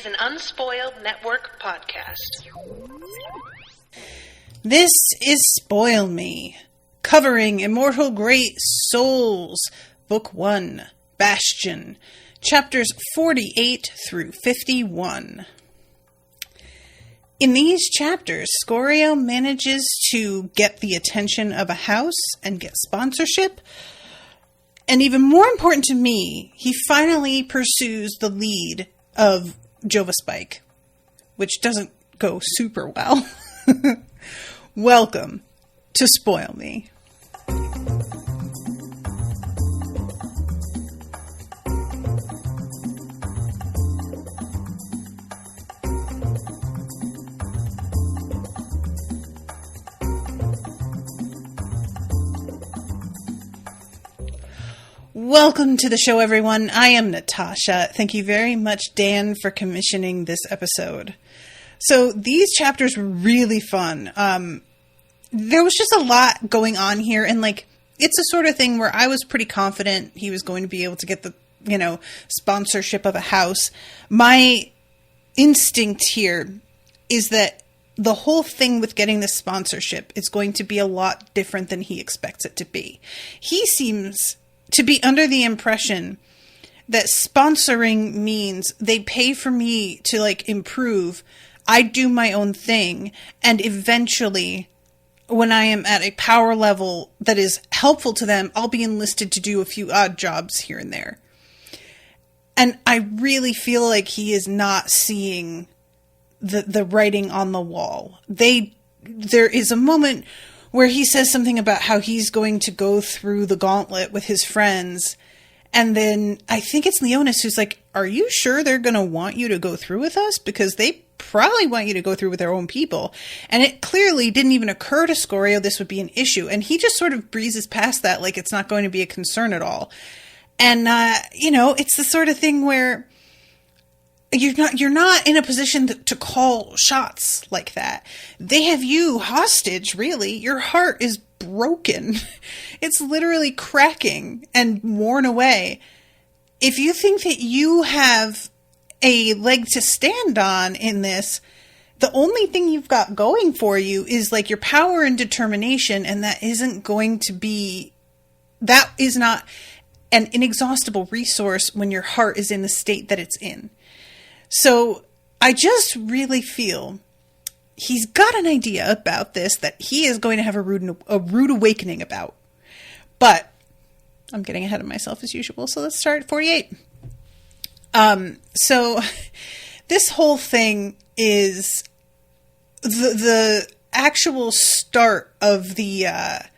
an Unspoiled Network podcast. This is Spoil Me, covering Immortal Great Souls, Book 1, Bastion, chapters 48 through 51. In these chapters, Scorio manages to get the attention of a house and get sponsorship. And even more important to me, he finally pursues the lead of Jova Spike, which doesn't go super well. Welcome to Spoil Me. Welcome to the show, everyone. I am Natasha. Thank you very much, Dan, for commissioning this episode. So these chapters were really fun. There was just a lot going on here, and it's a sort of thing where I was pretty confident he was going to be able to get the, sponsorship of a house. My instinct here is that the whole thing with getting this sponsorship is going to be a lot different than he expects it to be. He seems to be under the impression that sponsoring means they pay for me to improve. I do my own thing. And eventually, when I am at a power level that is helpful to them, I'll be enlisted to do a few odd jobs here and there. And I really feel like he is not seeing the writing on the wall. There is a moment where he says something about how he's going to go through the gauntlet with his friends. And then I think it's Leonis who's like, are you sure they're going to want you to go through with us? Because they probably want you to go through with their own people. And it clearly didn't even occur to Scorio this would be an issue. And he just sort of breezes past that like it's not going to be a concern at all. And, it's the sort of thing where you're not in a position to call shots like that. They have you hostage, really. Your heart is broken. It's literally cracking and worn away. If you think that you have a leg to stand on in this, the only thing you've got going for you is your power and determination, and that is not an inexhaustible resource when your heart is in the state that it's in. So I just really feel he's got an idea about this that he is going to have a rude awakening about. But I'm getting ahead of myself as usual, so let's start at 48. So this whole thing is the actual start of the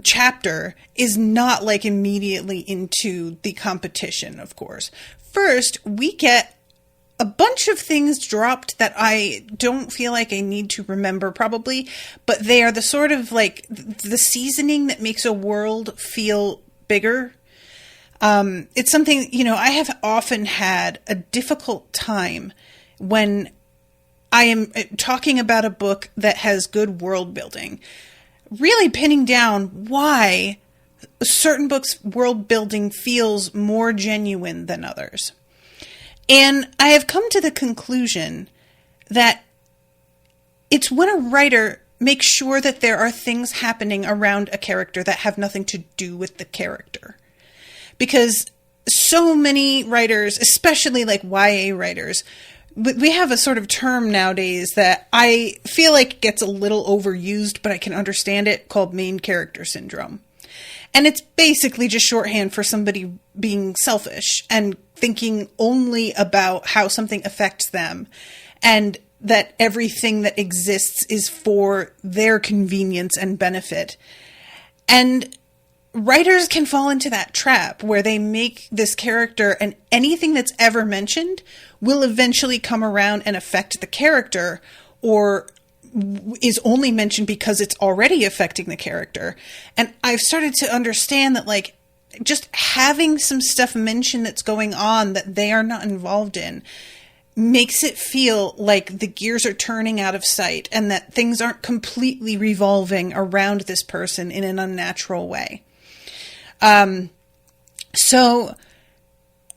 chapter is not immediately into the competition, of course. First, we get a bunch of things dropped that I don't feel like I need to remember probably, but they are the sort of the seasoning that makes a world feel bigger. It's something, I have often had a difficult time when I am talking about a book that has good world building, really pinning down why certain books' world building feels more genuine than others. And I have come to the conclusion that it's when a writer makes sure that there are things happening around a character that have nothing to do with the character. Because so many writers, especially YA writers, we have a sort of term nowadays that I feel like gets a little overused, but I can understand it, called main character syndrome. And it's basically just shorthand for somebody being selfish and thinking only about how something affects them, and that everything that exists is for their convenience and benefit. And writers can fall into that trap where they make this character, and anything that's ever mentioned will eventually come around and affect the character, or is only mentioned because it's already affecting the character. And I've started to understand that just having some stuff mentioned that's going on that they are not involved in makes it feel like the gears are turning out of sight and that things aren't completely revolving around this person in an unnatural way. So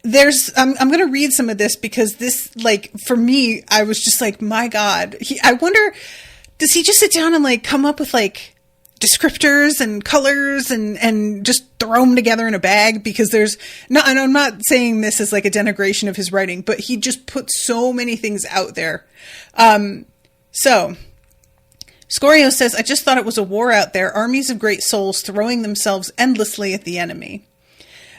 I'm going to read some of this because this, like, for me, I was just like, my God, I wonder, does he just sit down and like come up with like descriptors and colors and just throw them together in a bag? Because there's no, and I'm not saying this as like a denigration of his writing, but he just puts so many things out there. So Scorio says, I just thought it was a war out there, armies of great souls throwing themselves endlessly at the enemy.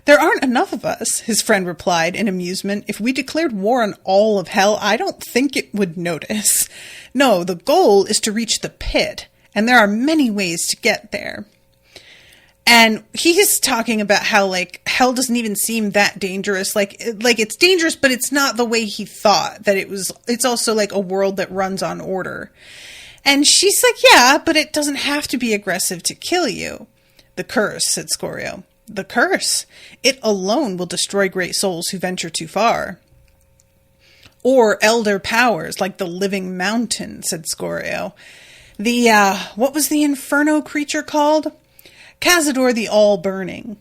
There aren't enough of us, his friend replied in amusement. If we declared war on all of hell, I don't think it would notice. No, the goal is to reach the pit, and there are many ways to get there. And he's talking about how, like, hell doesn't even seem that dangerous. Like it's dangerous, but it's not the way he thought that it was. It's also like a world that runs on order. And she's like, yeah, but it doesn't have to be aggressive to kill you. The curse, said Scorio. The curse. It alone will destroy great souls who venture too far. Or elder powers, like the living mountain, said Scorio. What was the inferno creature called? Cazador the All-Burning.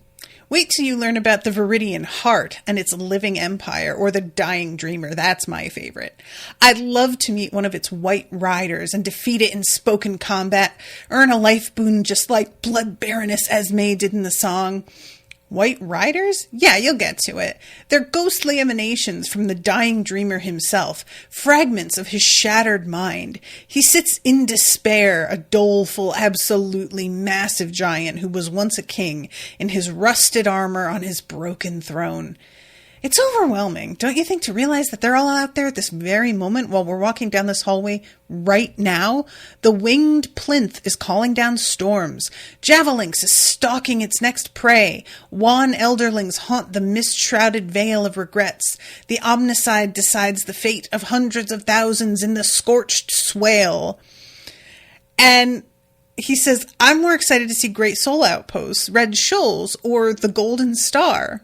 Wait till you learn about the Viridian Heart and its living empire, or the Dying Dreamer. That's my favorite. I'd love to meet one of its white riders and defeat it in spoken combat, earn a life boon just like Blood Baroness Esme did in the song. White riders? Yeah, you'll get to it. They're ghostly emanations from the dying dreamer himself, fragments of his shattered mind. He sits in despair, a doleful, absolutely massive giant who was once a king, in his rusted armor on his broken throne. It's overwhelming, don't you think, to realize that they're all out there at this very moment while we're walking down this hallway right now? The winged plinth is calling down storms. Javelinx is stalking its next prey. Wan elderlings haunt the mist-shrouded veil of regrets. The omnicide decides the fate of hundreds of thousands in the scorched swale. And he says, I'm more excited to see Great Soul Outposts, Red Shoals, or the Golden Star.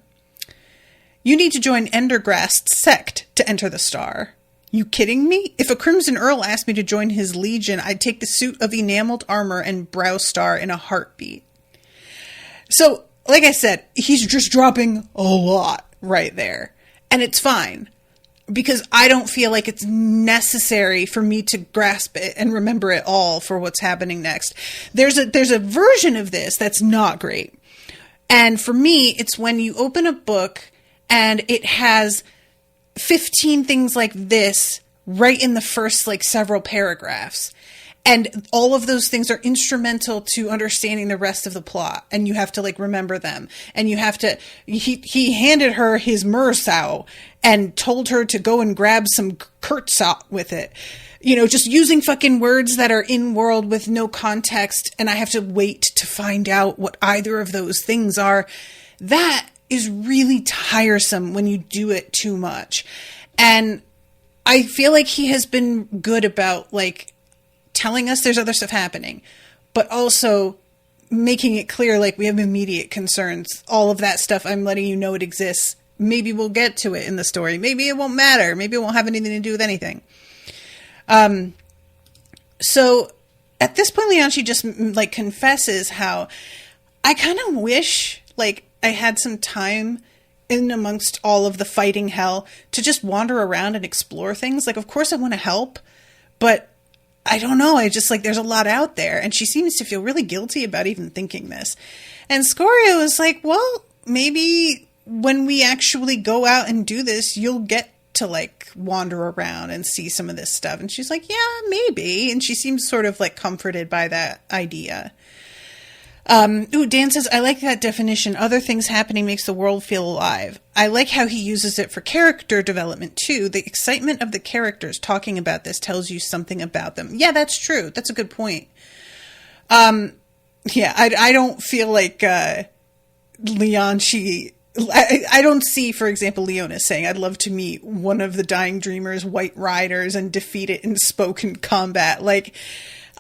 You need to join Endergrast's sect to enter the star. You kidding me? If a Crimson Earl asked me to join his legion, I'd take the suit of enameled armor and brow star in a heartbeat. So, like I said, he's just dropping a lot right there. And it's fine. Because I don't feel like it's necessary for me to grasp it and remember it all for what's happening next. There's a version of this that's not great. And for me, it's when you open a book and it has 15 things like this right in the first, like, several paragraphs. And all of those things are instrumental to understanding the rest of the plot. And you have to, like, remember them. And you have to... He handed her his Mursow and told her to go and grab some Kurtzot with it. You know, just using fucking words that are in-world with no context. And I have to wait to find out what either of those things are. That is really tiresome when you do it too much. And I feel like he has been good about, like, telling us there's other stuff happening, but also making it clear, like, we have immediate concerns. All of that stuff, I'm letting you know it exists. Maybe we'll get to it in the story. Maybe it won't matter. Maybe it won't have anything to do with anything. So at this point, Leonci just, like, confesses how I kind of wish, like, I had some time in amongst all of the fighting hell to just wander around and explore things. Like, of course I want to help, but I don't know. I just, like, there's a lot out there. And she seems to feel really guilty about even thinking this. And Scorio is like, well, maybe when we actually go out and do this, you'll get to, like, wander around and see some of this stuff. And she's like, yeah, maybe. And she seems sort of, like, comforted by that idea. Dan says, I like that definition. Other things happening makes the world feel alive. I like how he uses it for character development, too. The excitement of the characters talking about this tells you something about them. Yeah, that's true. That's a good point. Yeah, I don't feel like Leonci... I don't see, for example, Leona saying, I'd love to meet one of the Dying Dreamer's white riders and defeat it in spoken combat. Like,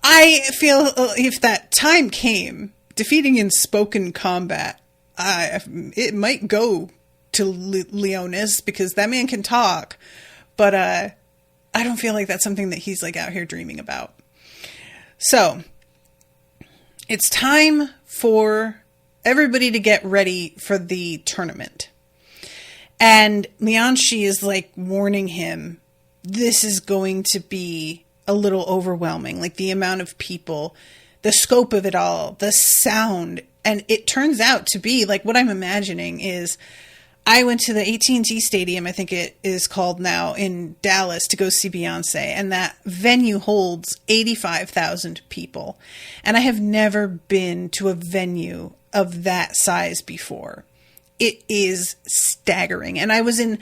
I feel if that time came... defeating in spoken combat, it might go to Leonis because that man can talk, but I don't feel like that's something that he's, like, out here dreaming about. So it's time for everybody to get ready for the tournament. And Lianshi is like warning him, this is going to be a little overwhelming. Like the amount of people, the scope of it all, the sound. And it turns out to be like what I'm imagining is I went to the AT&T Stadium, I think it is called now, in Dallas to go see Beyonce. And that venue holds 85,000 people. And I have never been to a venue of that size before. It is staggering. And I was in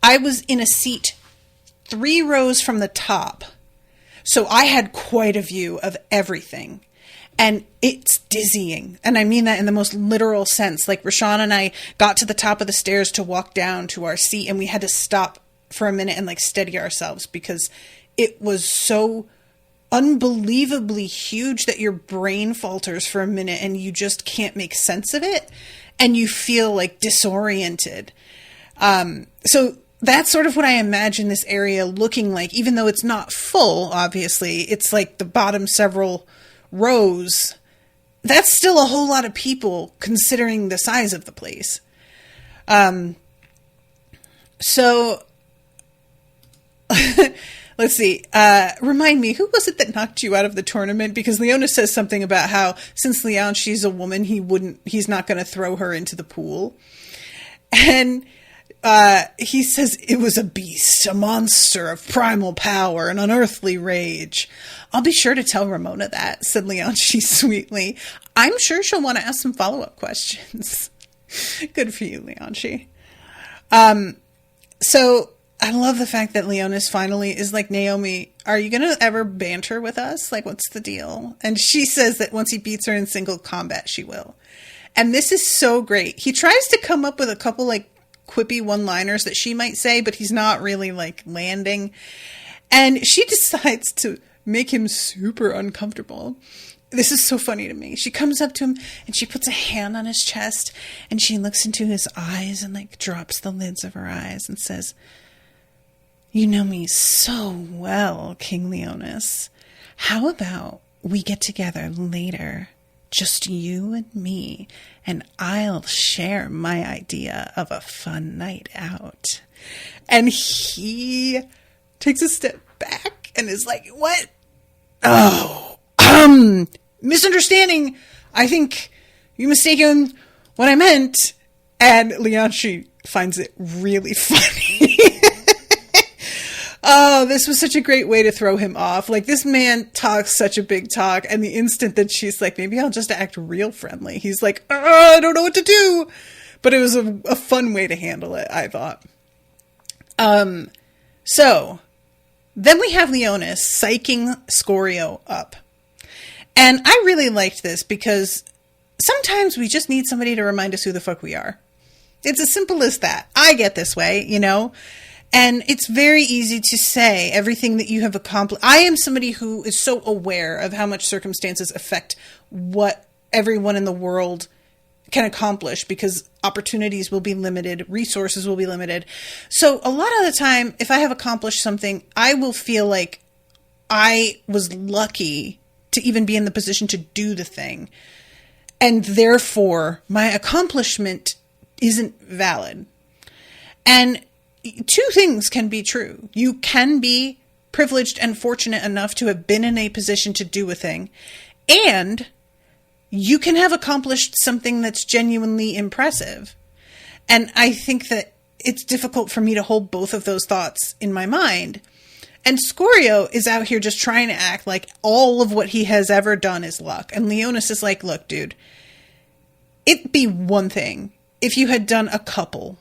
a seat 3 rows from the top. So I had quite a view of everything. And it's dizzying. And I mean that in the most literal sense. Like Rashawn and I got to the top of the stairs to walk down to our seat, and we had to stop for a minute and like steady ourselves because it was so unbelievably huge that your brain falters for a minute and you just can't make sense of it. And you feel like disoriented. So that's sort of what I imagine this area looking like, even though it's not full, obviously. It's like the bottom several rows. That's still a whole lot of people considering the size of the place. So let's see. Remind me, who was it that knocked you out of the tournament? Because Leona says something about how since she's a woman, he's not going to throw her into the pool. And he says it was a beast, a monster of primal power and unearthly rage. I'll be sure to tell Ramona that, said Leonshi sweetly. I'm sure she'll want to ask some follow-up questions. Good for you, Leonshi. So I love the fact that Leonis finally is like, Naomi, are you going to ever banter with us? Like, what's the deal? And she says that once he beats her in single combat, she will. And this is so great. He tries to come up with a couple like quippy one-liners that she might say, but he's not really like landing. And she decides to make him super uncomfortable. This is so funny to me. She comes up to him and she puts a hand on his chest and she looks into his eyes and like drops the lids of her eyes and says, "You know me so well, King Leonis. How about we get together later, just you and me, and I'll share my idea of a fun night out." And he takes a step back and is like, "What? Oh, misunderstanding. I think you mistaken what I meant." And Lianshi finds it really funny. Oh, this was such a great way to throw him off. Like, this man talks such a big talk, and the instant that she's like, maybe I'll just act real friendly, he's like, I don't know what to do. But it was a fun way to handle it, I thought. So then we have Leonis psyching Scorio up. And I really liked this because sometimes we just need somebody to remind us who the fuck we are. It's as simple as that. I get this way, you know? And it's very easy to say everything that you have accomplished. I am somebody who is so aware of how much circumstances affect what everyone in the world can accomplish because opportunities will be limited, resources will be limited. So a lot of the time, if I have accomplished something, I will feel like I was lucky to even be in the position to do the thing. And therefore, my accomplishment isn't valid. And two things can be true. You can be privileged and fortunate enough to have been in a position to do a thing, and you can have accomplished something that's genuinely impressive. And I think that it's difficult for me to hold both of those thoughts in my mind. And Scorio is out here just trying to act like all of what he has ever done is luck. And Leonis is like, look, dude, it'd be one thing if you had done a couple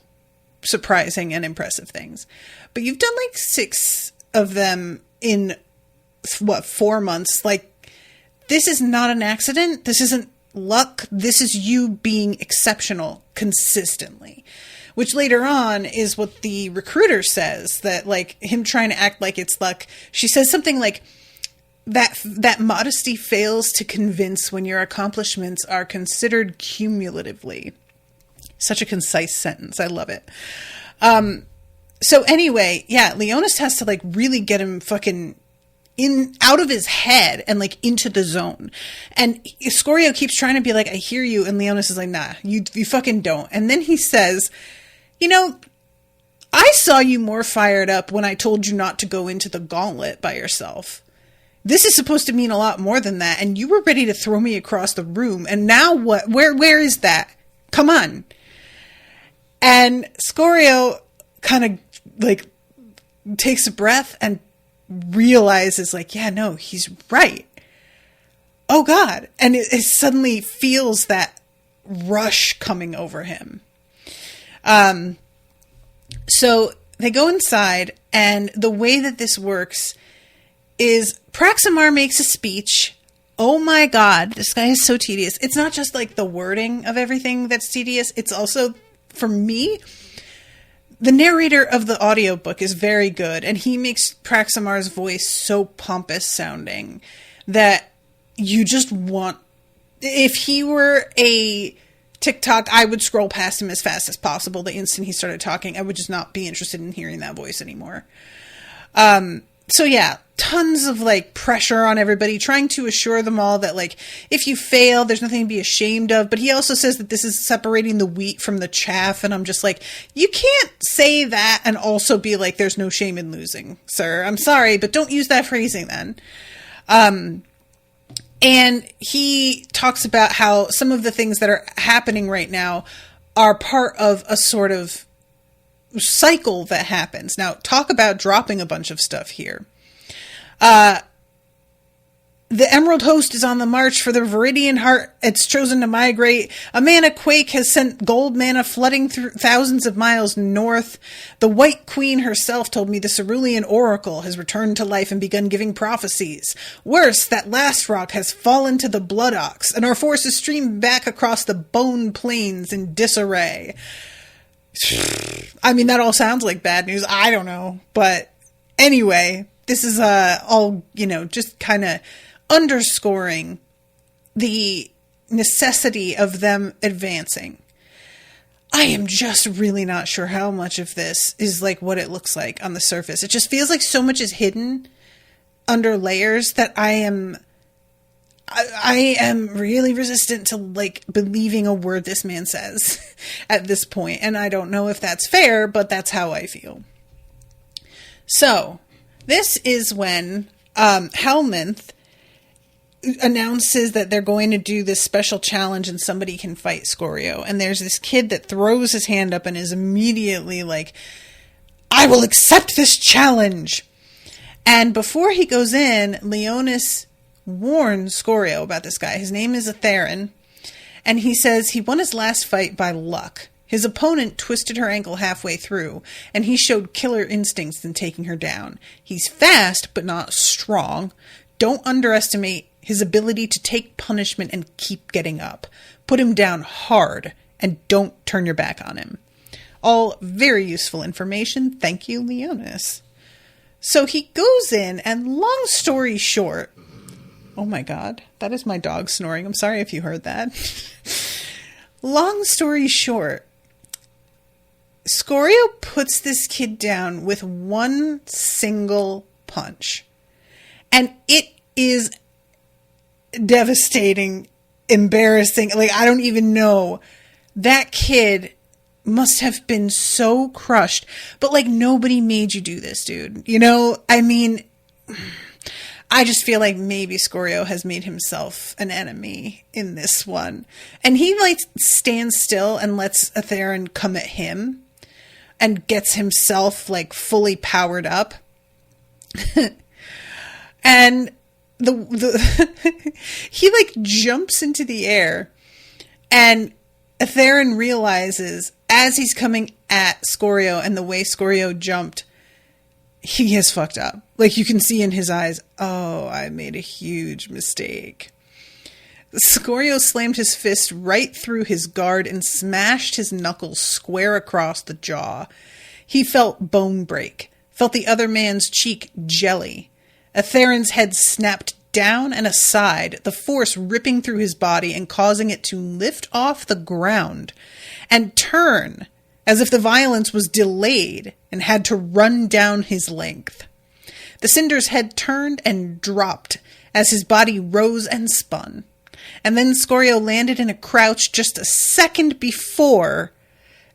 surprising and impressive things, but you've done like 6 of them in 4 months. Like, this is not an accident. This isn't luck. This is you being exceptional consistently, which later on is what the recruiter says, that like him trying to act like it's luck. She says something like that modesty fails to convince when your accomplishments are considered cumulatively. Such a concise sentence. I love it. So anyway, yeah, Leonis has to like really get him fucking out of his head and like into the zone. And Scorio keeps trying to be like, I hear you. And Leonis is like, nah, you fucking don't. And then he says, you know, I saw you more fired up when I told you not to go into the gauntlet by yourself. This is supposed to mean a lot more than that, and you were ready to throw me across the room, and now what? Where is that? Come on. And Scorio kind of, like, takes a breath and realizes, like, yeah, no, he's right. Oh, God. And it suddenly feels that rush coming over him. So they go inside, and the way that this works is Praximar makes a speech. Oh my God, this guy is so tedious. It's not just like the wording of everything that's tedious. It's also, for me, the narrator of the audiobook is very good, and he makes Praximar's voice so pompous sounding that you just want... If he were a TikTok, I would scroll past him as fast as possible the instant he started talking. I would just not be interested in hearing that voice anymore. So yeah, tons of like pressure on everybody, trying to assure them all that like, if you fail, there's nothing to be ashamed of. But he also says that this is separating the wheat from the chaff. And I'm just like, you can't say that and also be like, there's no shame in losing, sir. I'm sorry, but don't use that phrasing then. And he talks about how some of the things that are happening right now are part of a sort of cycle that happens. Now, talk about dropping a bunch of stuff here. The Emerald Host is on the march for the Viridian Heart. It's chosen to migrate. A mana quake has sent gold mana flooding through thousands of miles north. The White Queen herself told me the Cerulean Oracle has returned to life and begun giving prophecies. Worse, that last rock has fallen to the Blood Ox, and our forces stream back across the Bone Plains in disarray. I mean, that all sounds like bad news. I don't know. But anyway, this is all, just kind of underscoring the necessity of them advancing. I am just really not sure how much of this is like what it looks like on the surface. It just feels like so much is hidden under layers that I am really resistant to like believing a word this man says at this point. And I don't know if that's fair, but that's how I feel. So this is when Helminth announces that they're going to do this special challenge and somebody can fight Scorio. And there's this kid that throws his hand up and is immediately like, I will accept this challenge. And before he goes in, Leonis warns Scorio about this guy. His name is Atherin. And he says he won his last fight by luck. His opponent twisted her ankle halfway through, and he showed killer instincts in taking her down. He's fast, but not strong. Don't underestimate his ability to take punishment and keep getting up. Put him down hard, and don't turn your back on him. All very useful information. Thank you, Leonis. So he goes in, and long story short... Oh my God, that is my dog snoring. I'm sorry if you heard that. Long story short, Scorio puts this kid down with one single punch. And it is devastating, embarrassing. Like, I don't even know. That kid must have been so crushed. But, like, nobody made you do this, dude. I mean, I just feel like maybe Scorio has made himself an enemy in this one. And he, like, stands still and lets Atherin come at him and gets himself, like, fully powered up. And he, like, jumps into the air, and Atherin realizes as he's coming at Scorio and the way Scorio jumped, he has fucked up. Like, you can see in his eyes, oh, I made a huge mistake. Scorio slammed his fist right through his guard and smashed his knuckles square across the jaw. He felt bone break, felt the other man's cheek jelly. Atherin's head snapped down and aside, the force ripping through his body and causing it to lift off the ground and turn as if the violence was delayed and had to run down his length. The Cinder's head turned and dropped as his body rose and spun. And then Scorio landed in a crouch just a second before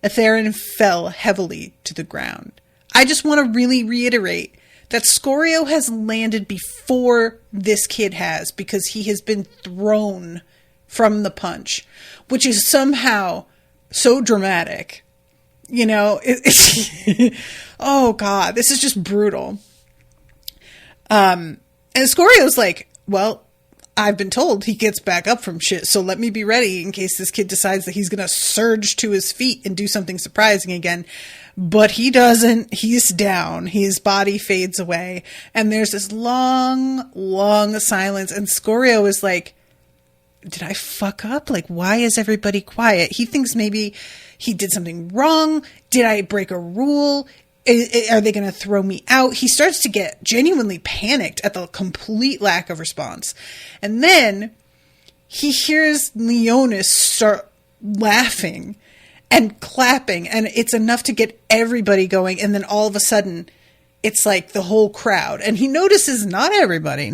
Etherin fell heavily to the ground. I just want to really reiterate that Scorio has landed before this kid has, because he has been thrown from the punch, which is somehow so dramatic. You know, oh God, this is just brutal. And Scorio's like, well, I've been told he gets back up from shit, so let me be ready in case this kid decides that he's going to surge to his feet and do something surprising again. But he doesn't. He's down. His body fades away. And there's this long, long silence. And Scorio is like, did I fuck up? Like, why is everybody quiet? He thinks maybe he did something wrong. Did I break a rule? Are they going to throw me out? He starts to get genuinely panicked at the complete lack of response. And then he hears Leonis start laughing and clapping, and it's enough to get everybody going. And then all of a sudden, it's like the whole crowd. And he notices not everybody,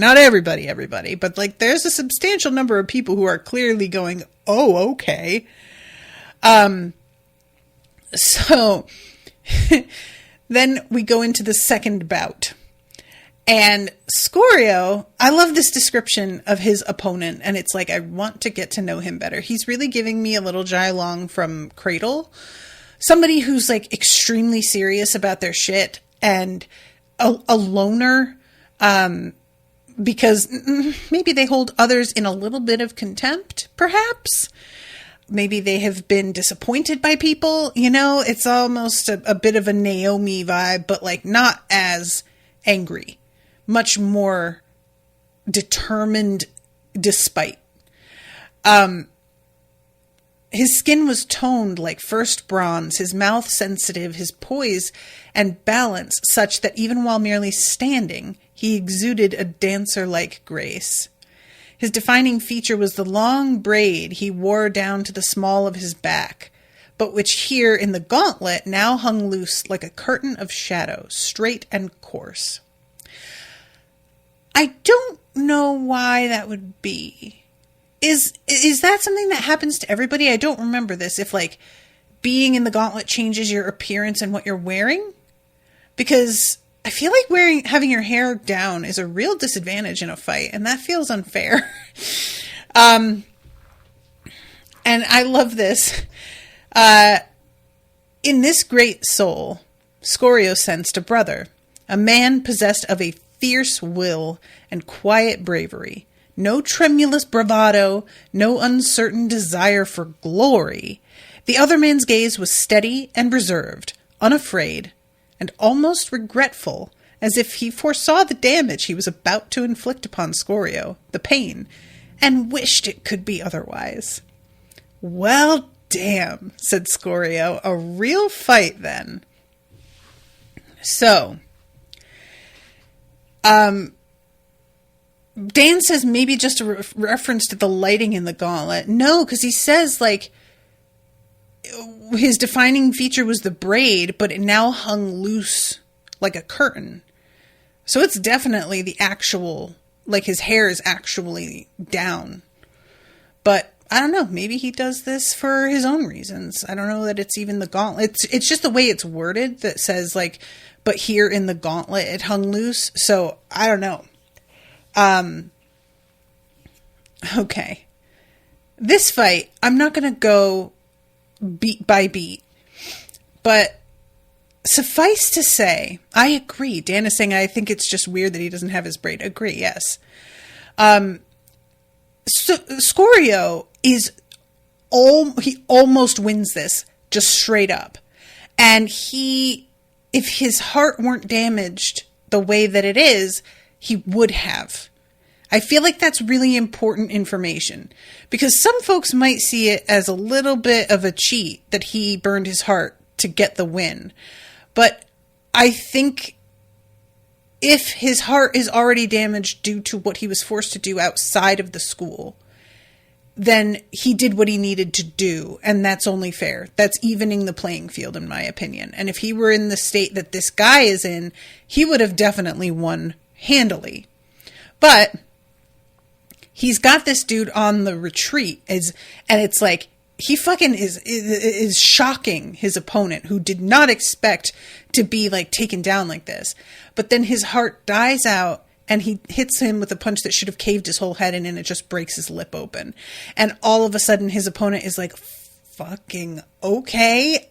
but like there's a substantial number of people who are clearly going, oh, okay. So then we go into the second bout. And Scorio, I love this description of his opponent. And it's like, I want to get to know him better. He's really giving me a little Jai Long from Cradle. Somebody who's like extremely serious about their shit and a loner. Because maybe they hold others in a little bit of contempt, perhaps. Maybe they have been disappointed by people, you know, it's almost a bit of a Naomi vibe, but like not as angry, much more determined despite. His skin was toned like first bronze, his mouth sensitive, his poise and balance such that even while merely standing, he exuded a dancer-like grace. His defining feature was the long braid he wore down to the small of his back, but which here in the gauntlet now hung loose like a curtain of shadow, straight and coarse. I don't know why that would be. Is that something that happens to everybody? I don't remember this. If like being in the gauntlet changes your appearance and what you're wearing, because I feel like having your hair down is a real disadvantage in a fight, and that feels unfair. And I love this. In this great soul, Scorio sensed a brother, a man possessed of a fierce will and quiet bravery, no tremulous bravado, no uncertain desire for glory. The other man's gaze was steady and reserved, unafraid, and almost regretful, as if he foresaw the damage he was about to inflict upon Scorio, the pain, and wished it could be otherwise. Well, damn, said Scorio, a real fight then. So, Dan says maybe just a reference to the lighting in the gauntlet. No, because he says, like, his defining feature was the braid, but it now hung loose like a curtain. So it's definitely the actual, like his hair is actually down. But I don't know, maybe he does this for his own reasons. I don't know that it's even the gauntlet. It's just the way it's worded that says like, but here in the gauntlet it hung loose. So I don't know. Okay. This fight, I'm not going to go beat by beat, but suffice to say, I agree. Dan is saying, I think it's just weird that he doesn't have his braid. Agree, yes. Scorio he almost wins this, just straight up. And if his heart weren't damaged the way that it is, he would have. I feel like that's really important information, because some folks might see it as a little bit of a cheat that he burned his heart to get the win. But I think if his heart is already damaged due to what he was forced to do outside of the school, then he did what he needed to do, and that's only fair. That's evening the playing field, in my opinion. And if he were in the state that this guy is in, he would have definitely won handily. But he's got this dude on the retreat, and it's like, he fucking is shocking his opponent, who did not expect to be like taken down like this. But then his heart dies out, and he hits him with a punch that should have caved his whole head in, and it just breaks his lip open. And all of a sudden his opponent is like, fucking okay,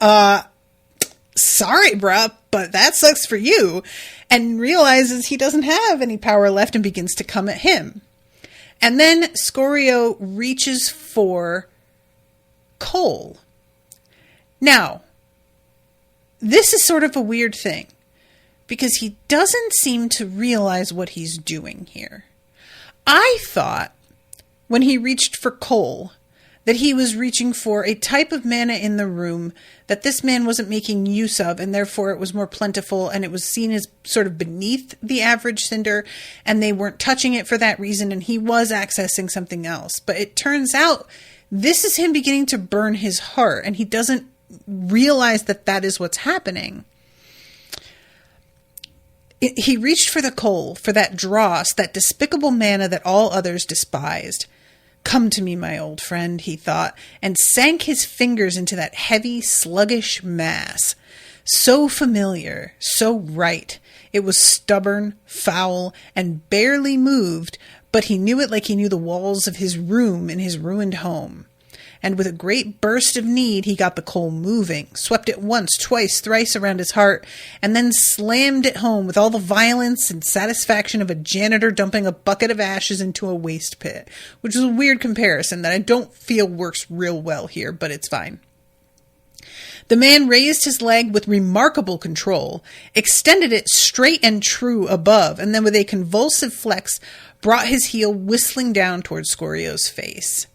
sorry bruh, but that sucks for you, and realizes he doesn't have any power left and begins to come at him. And then Scorio reaches for Cole. Now, this is sort of a weird thing, because he doesn't seem to realize what he's doing here. I thought, when he reached for Cole, that he was reaching for a type of mana in the room that this man wasn't making use of, and therefore it was more plentiful, and it was seen as sort of beneath the average Cinder, and they weren't touching it for that reason, and he was accessing something else. But it turns out this is him beginning to burn his heart, and he doesn't realize that that is what's happening. He reached for the Cole, for that dross, that despicable mana that all others despised. Come to me, my old friend, he thought, and sank his fingers into that heavy, sluggish mass. So familiar, so right. It was stubborn, foul, and barely moved, but he knew it like he knew the walls of his room in his ruined home. And with a great burst of need, he got the Cole moving, swept it once, twice, thrice around his heart, and then slammed it home with all the violence and satisfaction of a janitor dumping a bucket of ashes into a waste pit, which is a weird comparison that I don't feel works real well here, but it's fine. The man raised his leg with remarkable control, extended it straight and true above, and then with a convulsive flex, brought his heel whistling down towards Scorio's face.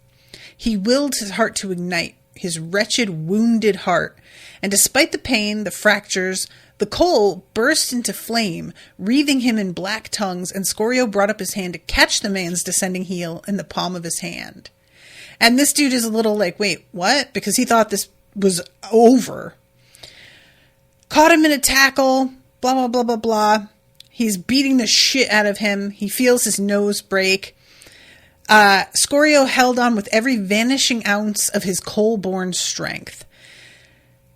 He willed his heart to ignite, his wretched, wounded heart, and despite the pain, the fractures, the Cole burst into flame, wreathing him in black tongues, and Scorio brought up his hand to catch the man's descending heel in the palm of his hand. And this dude is a little like, wait, what? Because he thought this was over. Caught him in a tackle, blah, blah, blah, blah, blah. He's beating the shit out of him. He feels his nose break. Scorio held on with every vanishing ounce of his Cole-born strength.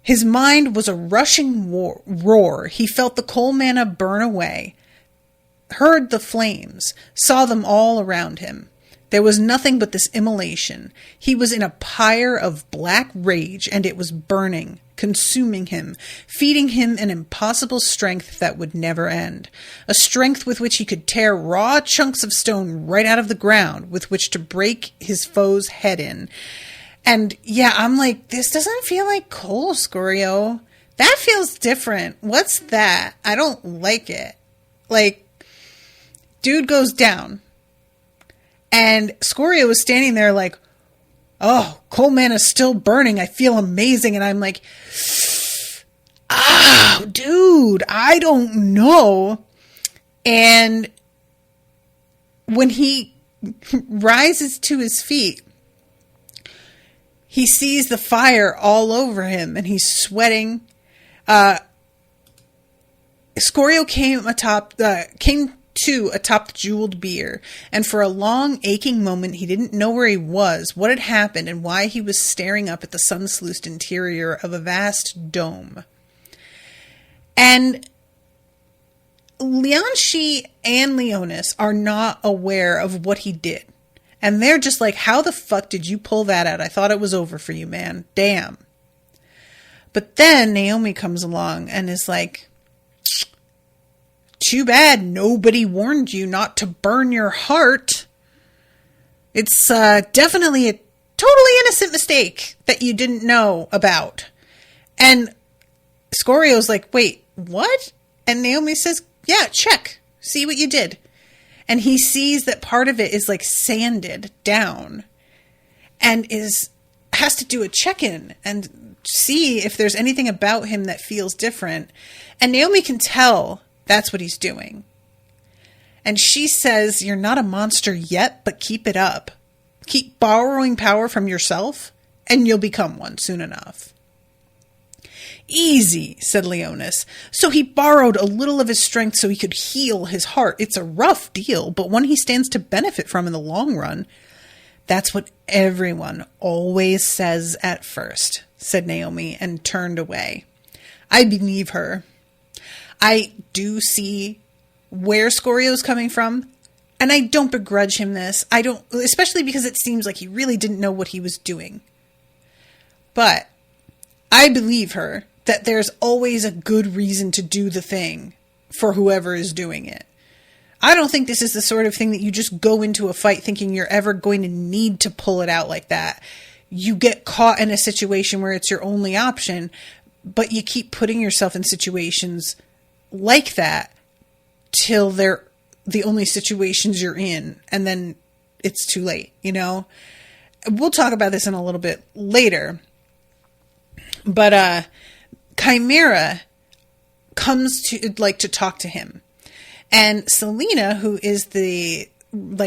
His mind was a rushing roar. He felt the Cole mana burn away, heard the flames, saw them all around him. There was nothing but this immolation. He was in a pyre of black rage, and it was burning, consuming him, feeding him an impossible strength that would never end. A strength with which he could tear raw chunks of stone right out of the ground, with which to break his foe's head in. And yeah, I'm like, this doesn't feel like Cole, Scorio. That feels different. What's that? I don't like it. Like, dude goes down. And Scorio was standing there like, oh, Cole mana's still burning. I feel amazing. And I'm like, dude, I don't know. And when he rises to his feet, he sees the fire all over him and he's sweating. Scorio came to atop the jeweled bier, and for a long, aching moment he didn't know where he was, what had happened, and why he was staring up at the sun-sluiced interior of a vast dome. And Lianshi and Leonis are not aware of what he did. And they're just like, how the fuck did you pull that out? I thought it was over for you, man. Damn. But then Naomi comes along and is like, too bad nobody warned you not to burn your heart. It's definitely a totally innocent mistake that you didn't know about. And Scorio's like, wait, what? And Naomi says, yeah, check. See what you did. And he sees that part of it is like sanded down and has to do a check-in and see if there's anything about him that feels different. And Naomi can tell that's what he's doing. And she says, you're not a monster yet, but keep it up. Keep borrowing power from yourself, and you'll become one soon enough. Easy, said Leonis. So he borrowed a little of his strength so he could heal his heart. It's a rough deal, but one he stands to benefit from in the long run. That's what everyone always says at first, said Naomi, and turned away. I believe her. I do see where Scorio's coming from, and I don't begrudge him this. I don't, especially because it seems like he really didn't know what he was doing. But I believe her that there's always a good reason to do the thing for whoever is doing it. I don't think this is the sort of thing that you just go into a fight thinking you're ever going to need to pull it out like that. You get caught in a situation where it's your only option, but you keep putting yourself in situations like that till they're the only situations you're in, and then it's too late, you know? We'll talk about this in a little bit later. But Chimera comes to talk to him. And Selena, who is the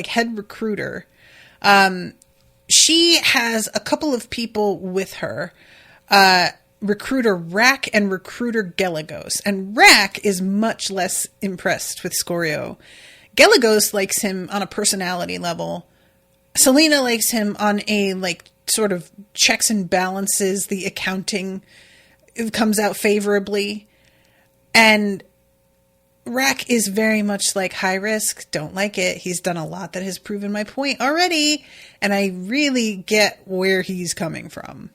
head recruiter, she has a couple of people with her, recruiter Rack and recruiter Gelagos. And Rack is much less impressed with Scorio. Gelagos likes him on a personality level. Selena likes him on a sort of checks and balances, the accounting comes out favorably. And Rack is very much like high risk, don't like it. He's done a lot that has proven my point already, and I really get where he's coming from.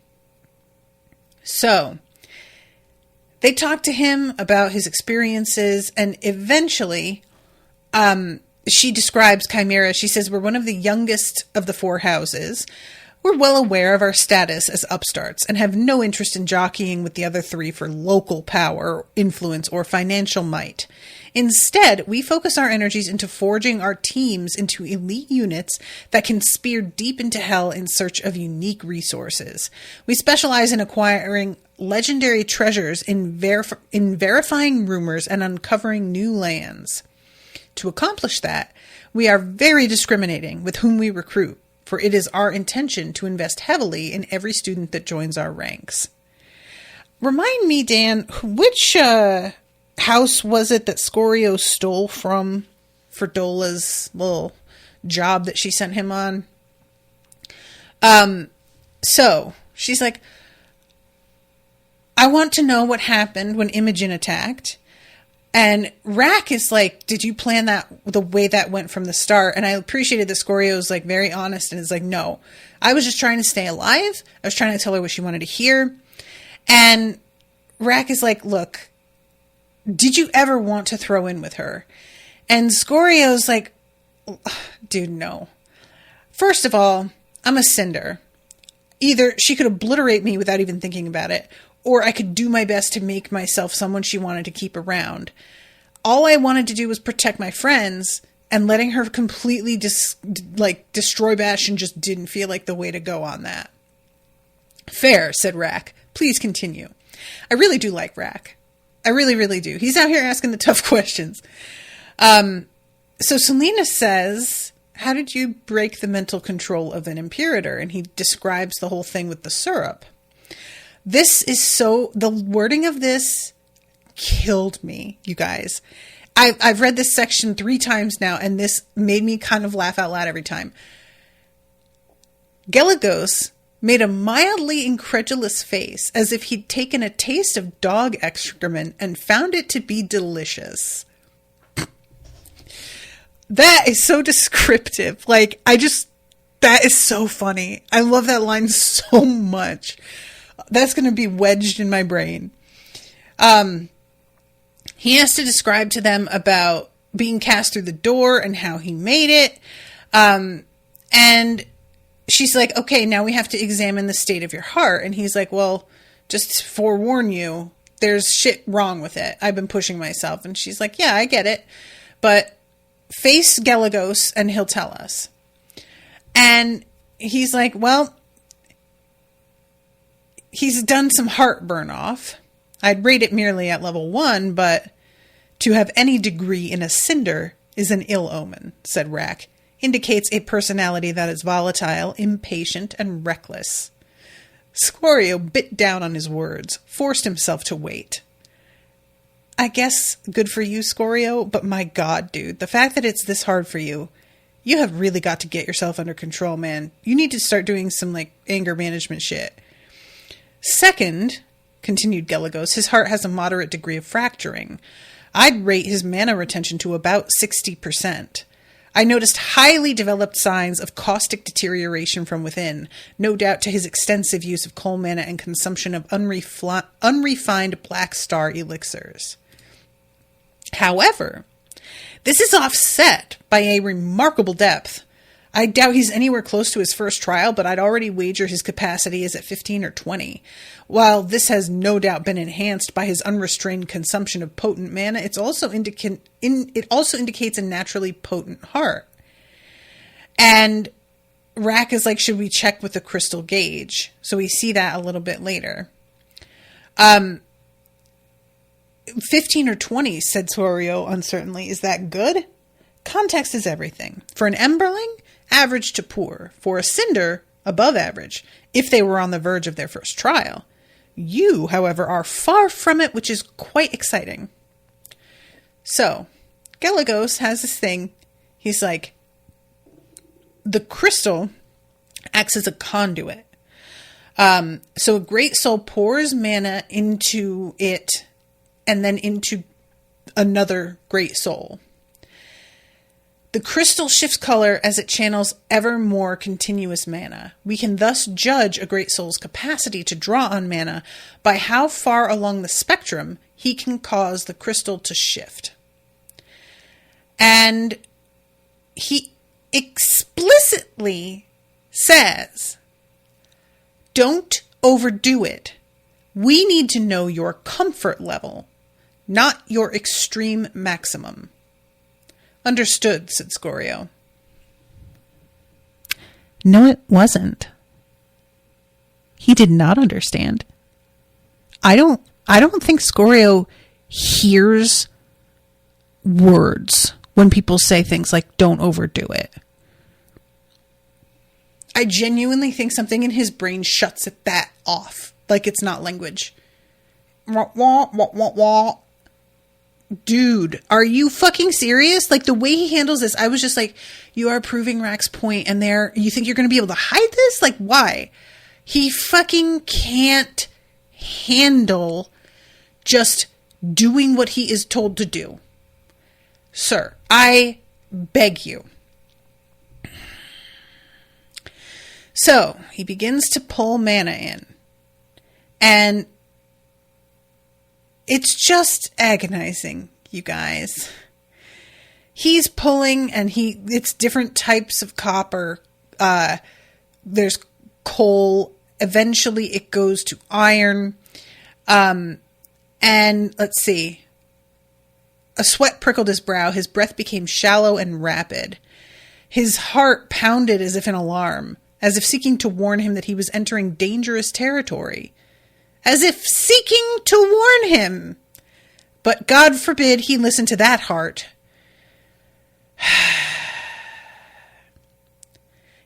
So, they talk to him about his experiences, and eventually, she describes Chimera. She says, we're one of the youngest of the 4 houses. We're well aware of our status as upstarts and have no interest in jockeying with the other 3 for local power, influence, or financial might. Instead, we focus our energies into forging our teams into elite units that can spear deep into hell in search of unique resources. We specialize in acquiring legendary treasures, in verifying rumors, and uncovering new lands. To accomplish that, we are very discriminating with whom we recruit, for it is our intention to invest heavily in every student that joins our ranks. Remind me, Dan, which house was it that Scorio stole from for Dola's little job that she sent him on? So she's like, I want to know what happened when Imogen attacked. And Rack is like, did you plan that the way that went from the start? And I appreciated that Scorio is very honest and is like, no, I was just trying to stay alive. I was trying to tell her what she wanted to hear. And Rack is like, look, did you ever want to throw in with her? And Scorio's like, dude, no. First of all, I'm a cinder. Either she could obliterate me without even thinking about it, or I could do my best to make myself someone she wanted to keep around. All I wanted to do was protect my friends, and letting her completely destroy Bastion just didn't feel like the way to go on that. Fair, said Rack. Please continue. I really do like Rack. I really, really do. He's out here asking the tough questions. So Selena says, how did you break the mental control of an imperator? And he describes the whole thing with the syrup. The wording of this killed me, you guys. I've read this section 3 times now, and this made me kind of laugh out loud every time. Gelagos made a mildly incredulous face, as if he'd taken a taste of dog excrement and found it to be delicious. That is so descriptive. That is so funny. I love that line so much. That's going to be wedged in my brain. He has to describe to them about being cast through the door and how he made it. And she's like, okay, now we have to examine the state of your heart. And he's like, well, just to forewarn you, there's shit wrong with it. I've been pushing myself. And she's like, yeah, I get it. But face Gelagos and he'll tell us. And he's like, well, he's done some heart burn off. I'd rate it merely at level 1, but to have any degree in a cinder is an ill omen, said Rack. Indicates a personality that is volatile, impatient, and reckless. Scorio bit down on his words, forced himself to wait. I guess good for you, Scorio, but my God, dude, the fact that it's this hard for you You have really got to get yourself under control, man. You need to start doing some, like, anger management shit. Second, continued Gelagos, his heart has a moderate degree of fracturing. I'd rate his mana retention to about 60%. I noticed highly developed signs of caustic deterioration from within, no doubt to his extensive use of coal mana and consumption of unrefined black star elixirs. However, this is offset by a remarkable depth. I doubt he's anywhere close to his first trial, but I'd already wager his capacity is at 15 or 20. While this has no doubt been enhanced by his unrestrained consumption of potent mana, it also indicates a naturally potent heart. And Rack is like, should we check with the crystal gauge? So we see that a little bit later. 15 or 20, said Scorio uncertainly. Is that good? Context is everything. For an Emberling, average to poor. For a Cinder, above average, if they were on the verge of their first trial. You, however, are far from it, which is quite exciting. So, Gelagos has this thing. He's like, the crystal acts as a conduit. So a great soul pours mana into it and then into another great soul. The crystal shifts color as it channels ever more continuous mana. We can thus judge a great soul's capacity to draw on mana by how far along the spectrum he can cause the crystal to shift. And he explicitly says, don't overdo it. We need to know your comfort level, not your extreme maximum. Understood, said Scorio. No, it wasn't. He did not understand. I don't think Scorio hears words when people say things like, don't overdo it. I genuinely think something in his brain shuts that off. Like it's not language. Wah, wah, wah, wah, wah. Dude, are you fucking serious? Like the way he handles this, I was just like, you are proving Rack's point and you think you're going to be able to hide this? Like why? He fucking can't handle just doing what he is told to do. Sir, I beg you. So he begins to pull mana in. And it's just agonizing, you guys. He's pulling and it's different types of copper. There's coal. Eventually it goes to iron. And let's see. A sweat prickled his brow. His breath became shallow and rapid. His heart pounded as if in alarm, as if seeking to warn him that he was entering dangerous territory. As if seeking to warn him. But God forbid he listen to that heart.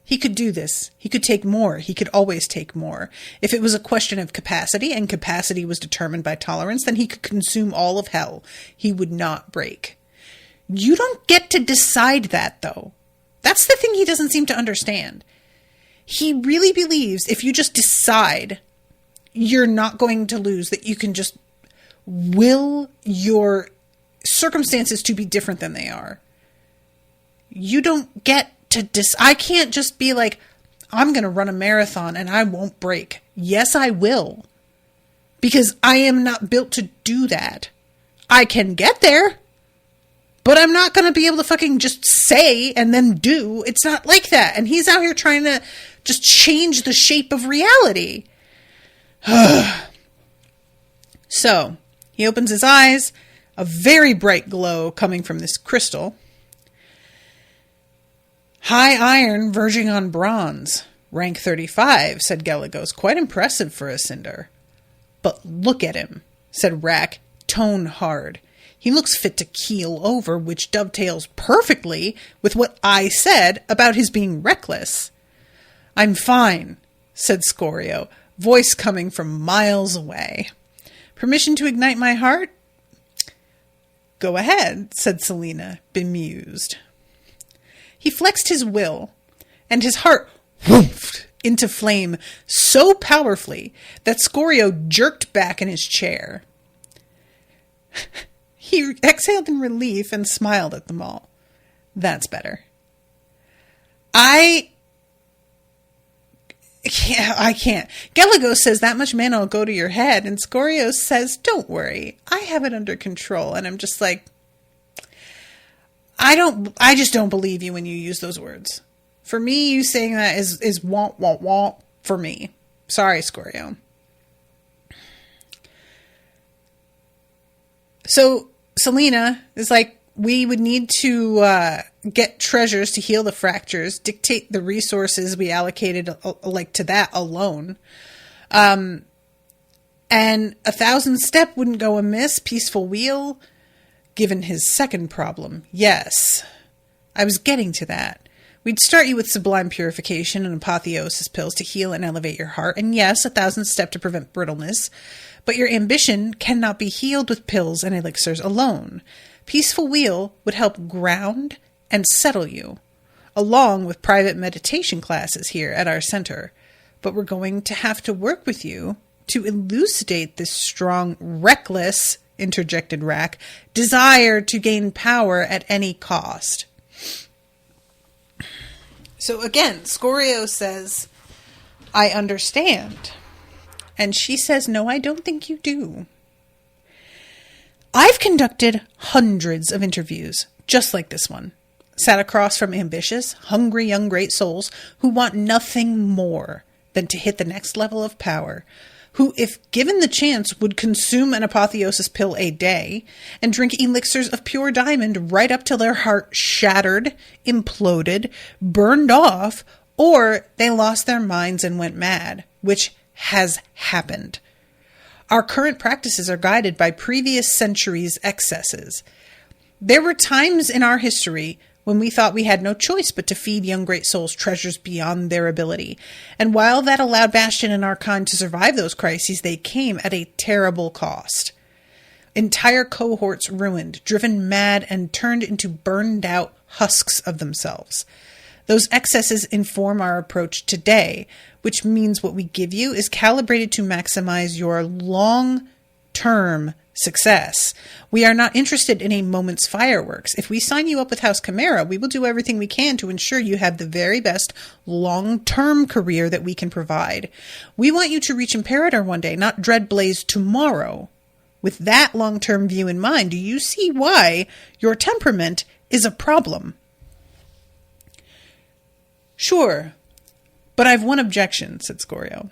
He could do this. He could take more. He could always take more. If it was a question of capacity, and capacity was determined by tolerance, then he could consume all of hell. He would not break. You don't get to decide that, though. That's the thing he doesn't seem to understand. He really believes if you just decide you're not going to lose, that you can just will your circumstances to be different than they are. You don't get to I can't just be like, I'm going to run a marathon and I won't break. Yes, I will. Because I am not built to do that. I can get there, but I'm not going to be able to fucking just say and then do. It's not like that. And he's out here trying to just change the shape of reality. So, he opens his eyes, a very bright glow coming from this crystal. High iron verging on bronze. Rank 35, said Gelagos. Quite impressive for a Cinder. But look at him, said Rack, tone hard. He looks fit to keel over, which dovetails perfectly with what I said about his being reckless. I'm fine, said Scorio, voice coming from miles away. Permission to ignite my heart? Go ahead, said Selena, bemused. He flexed his will, and his heart whooped into flame so powerfully that Scorio jerked back in his chair. He exhaled in relief and smiled at them all. That's better. I can't. Gelagos says that much mana will go to your head, and Scorio says, don't worry, I have it under control. And I'm just like, I just don't believe you when you use those words. For me, you saying that is womp, womp, womp for me. Sorry, Scorio. So Selena is like, we would need to get treasures to heal the fractures, dictate the resources we allocated to that alone. And 1,000 step wouldn't go amiss. Peaceful wheel, given his second problem. Yes, I was getting to that. We'd start you with sublime purification and apotheosis pills to heal and elevate your heart. And yes, 1,000 step to prevent brittleness. But your ambition cannot be healed with pills and elixirs alone. Peaceful Wheel would help ground and settle you, along with private meditation classes here at our center. But we're going to have to work with you to elucidate this strong, reckless, interjected Rack, desire to gain power at any cost. So again, Scorio says, I understand. And she says, no, I don't think you do. I've conducted hundreds of interviews, just like this one. Sat across from ambitious, hungry young great souls who want nothing more than to hit the next level of power, who, if given the chance, would consume an apotheosis pill a day and drink elixirs of pure diamond right up till their heart shattered, imploded, burned off, or they lost their minds and went mad, which has happened. Our current practices are guided by previous centuries' excesses. There were times in our history when we thought we had no choice but to feed young great souls treasures beyond their ability. And while that allowed Bastion and our kind to survive those crises, they came at a terrible cost. Entire cohorts ruined, driven mad, and turned into burned out husks of themselves. Those excesses inform our approach today, which means what we give you is calibrated to maximize your long-term success. We are not interested in a moment's fireworks. If we sign you up with House Chimera, we will do everything we can to ensure you have the very best long-term career that we can provide. We want you to reach Imperator one day, not Dreadblaze tomorrow. With that long-term view in mind, do you see why your temperament is a problem? Sure, but I've one objection, said Scorio.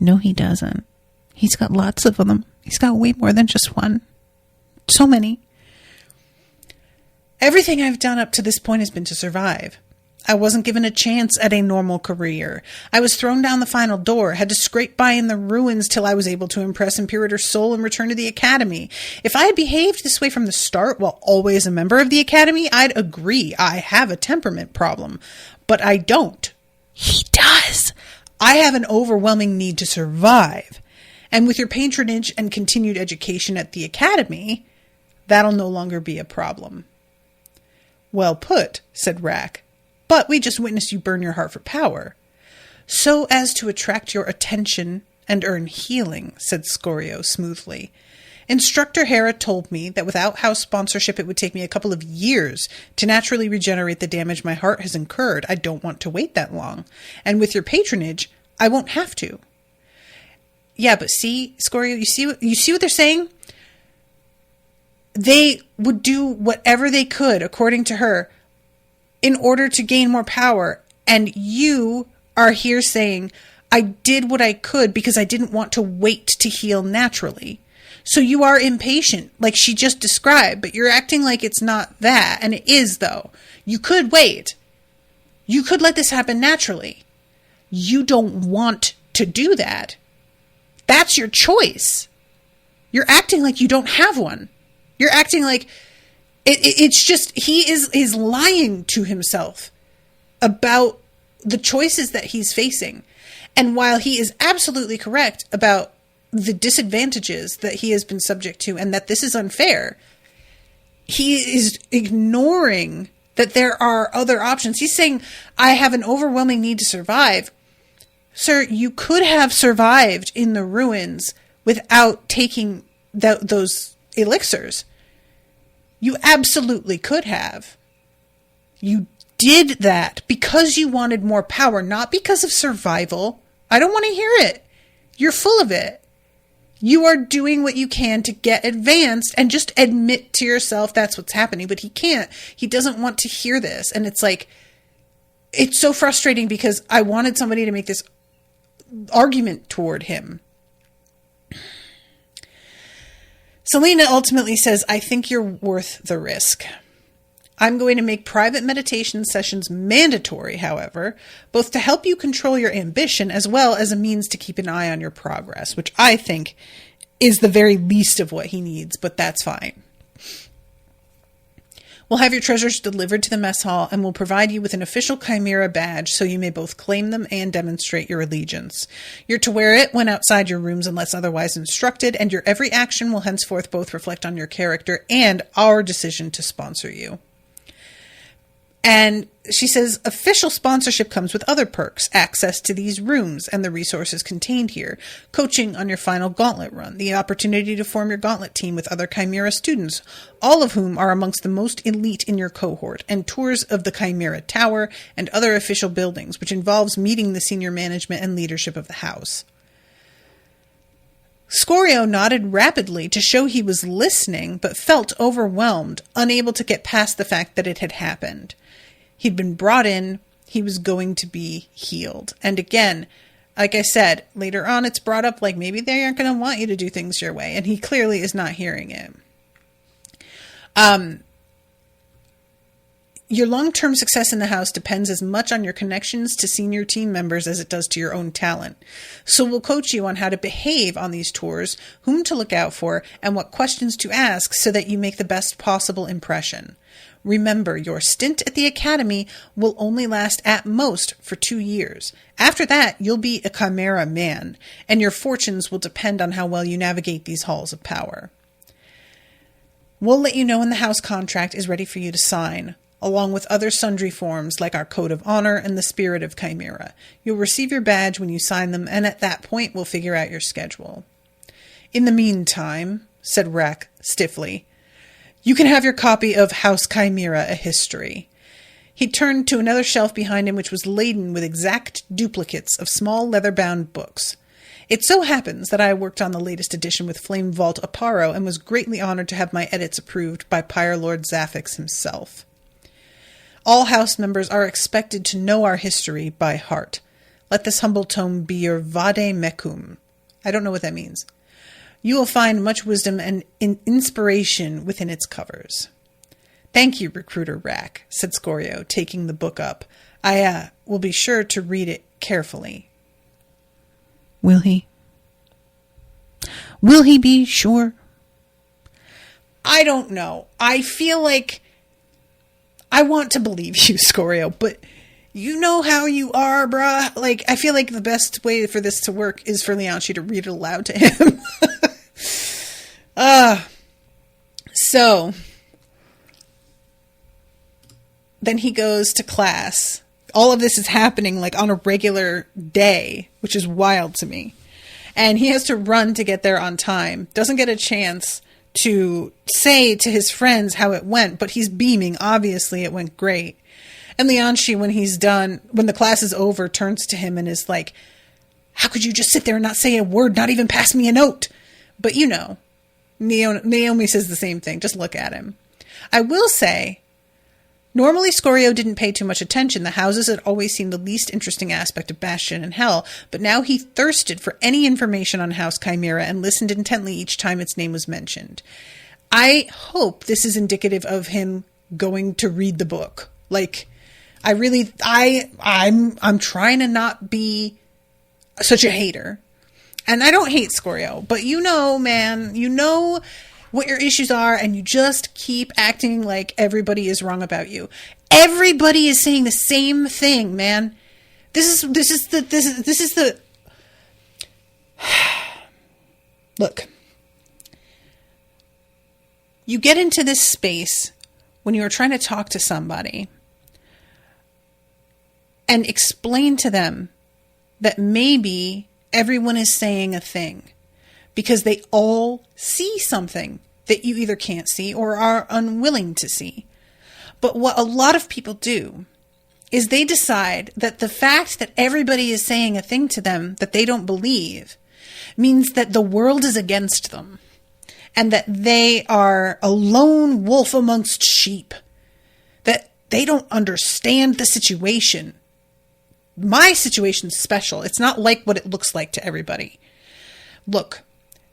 No, he doesn't. He's got lots of them. He's got way more than just one. So many. Everything I've done up to this point has been to survive. I wasn't given a chance at a normal career. I was thrown down the final door, had to scrape by in the ruins till I was able to impress Imperator's soul and return to the Academy. If I had behaved this way from the start while always a member of the Academy, I'd agree I have a temperament problem. But I don't. He does. I have an overwhelming need to survive. And with your patronage and continued education at the Academy, that'll no longer be a problem. Well put, said Rack. But we just witnessed you burn your heart for power. So as to attract your attention and earn healing, said Scorio smoothly. Instructor Hera told me that without house sponsorship it would take me a couple of years to naturally regenerate the damage my heart has incurred. I don't want to wait that long. And with your patronage, I won't have to. Yeah, but see, Scorio, you see what they're saying? They would do whatever they could, according to her, in order to gain more power. And you are here saying, I did what I could because I didn't want to wait to heal naturally. So you are impatient, like she just described, but you're acting like it's not that. And it is, though. You could wait. You could let this happen naturally. You don't want to do that. That's your choice. You're acting like you don't have one. You're acting like it's just he is lying to himself about the choices that he's facing. And while he is absolutely correct about the disadvantages that he has been subject to and that this is unfair, he is ignoring that there are other options. He's saying, I have an overwhelming need to survive. Sir, you could have survived in the ruins without taking those elixirs. You absolutely could have. You did that because you wanted more power, not because of survival. I don't want to hear it. You're full of it. You are doing what you can to get advanced and just admit to yourself that's what's happening. But he can't. He doesn't want to hear this. And it's like, it's so frustrating because I wanted somebody to make this argument toward him. Selena ultimately says, I think you're worth the risk. I'm going to make private meditation sessions mandatory, however, both to help you control your ambition as well as a means to keep an eye on your progress, which I think is the very least of what he needs, but that's fine. We'll have your treasures delivered to the mess hall and we'll provide you with an official Chimera badge so you may both claim them and demonstrate your allegiance. You're to wear it when outside your rooms unless otherwise instructed, and your every action will henceforth both reflect on your character and our decision to sponsor you. And she says official sponsorship comes with other perks, access to these rooms and the resources contained here, coaching on your final gauntlet run, the opportunity to form your gauntlet team with other Chimera students, all of whom are amongst the most elite in your cohort, and tours of the Chimera Tower and other official buildings, which involves meeting the senior management and leadership of the house. Scorio nodded rapidly to show he was listening, but felt overwhelmed, unable to get past the fact that it had happened. He'd been brought in, he was going to be healed. And again, like I said, later on it's brought up like maybe they aren't going to want you to do things your way, and he clearly is not hearing it. Your long-term success in the house depends as much on your connections to senior team members as it does to your own talent. So we'll coach you on how to behave on these tours, whom to look out for, and what questions to ask so that you make the best possible impression. Remember, your stint at the academy will only last at most for 2 years. After that, you'll be a Chimera man, and your fortunes will depend on how well you navigate these halls of power. We'll let you know when the house contract is ready for you to sign, along with other sundry forms like our Code of Honor and the Spirit of Chimera. You'll receive your badge when you sign them, and at that point we'll figure out your schedule. In the meantime, said Rack stiffly, you can have your copy of House Chimera, A History. He turned to another shelf behind him which was laden with exact duplicates of small leather-bound books. It so happens that I worked on the latest edition with Flame Vault Aparo and was greatly honored to have my edits approved by Pyre Lord Zaphix himself. All house members are expected to know our history by heart. Let this humble tome be your vade mecum. I don't know what that means. You will find much wisdom and inspiration within its covers. Thank you, Recruiter Rack, said Scorio, taking the book up. I will be sure to read it carefully. Will he? Will he be sure? I don't know. I feel like I want to believe you, Scorio, but you know how you are, bruh. Like, I feel like the best way for this to work is for Leonci to read it aloud to him. So then he goes to class. All of this is happening like on a regular day, which is wild to me. And he has to run to get there on time. Doesn't get a chance to say to his friends how it went, but he's beaming. Obviously, it went great. And Leonci, when he's done, when the class is over, turns to him and is like, how could you just sit there and not say a word, not even pass me a note? But you know, Naomi says the same thing. Just look at him. I will say, normally Scorio didn't pay too much attention. The houses had always seemed the least interesting aspect of Bastion and Hell, but now he thirsted for any information on House Chimera and listened intently each time its name was mentioned. I hope this is indicative of him going to read the book. Like, I'm trying to not be such a hater. And I don't hate Scorio, but you know, man, you know what your issues are, and you just keep acting like everybody is wrong about you. Everybody is saying the same thing, man. This is the look. You get into this space when you are trying to talk to somebody and explain to them that maybe everyone is saying a thing because they all see something that you either can't see or are unwilling to see. But what a lot of people do is they decide that the fact that everybody is saying a thing to them that they don't believe means that the world is against them and that they are a lone wolf amongst sheep, that they don't understand the situation. My situation's special. It's not like what it looks like to everybody. Look,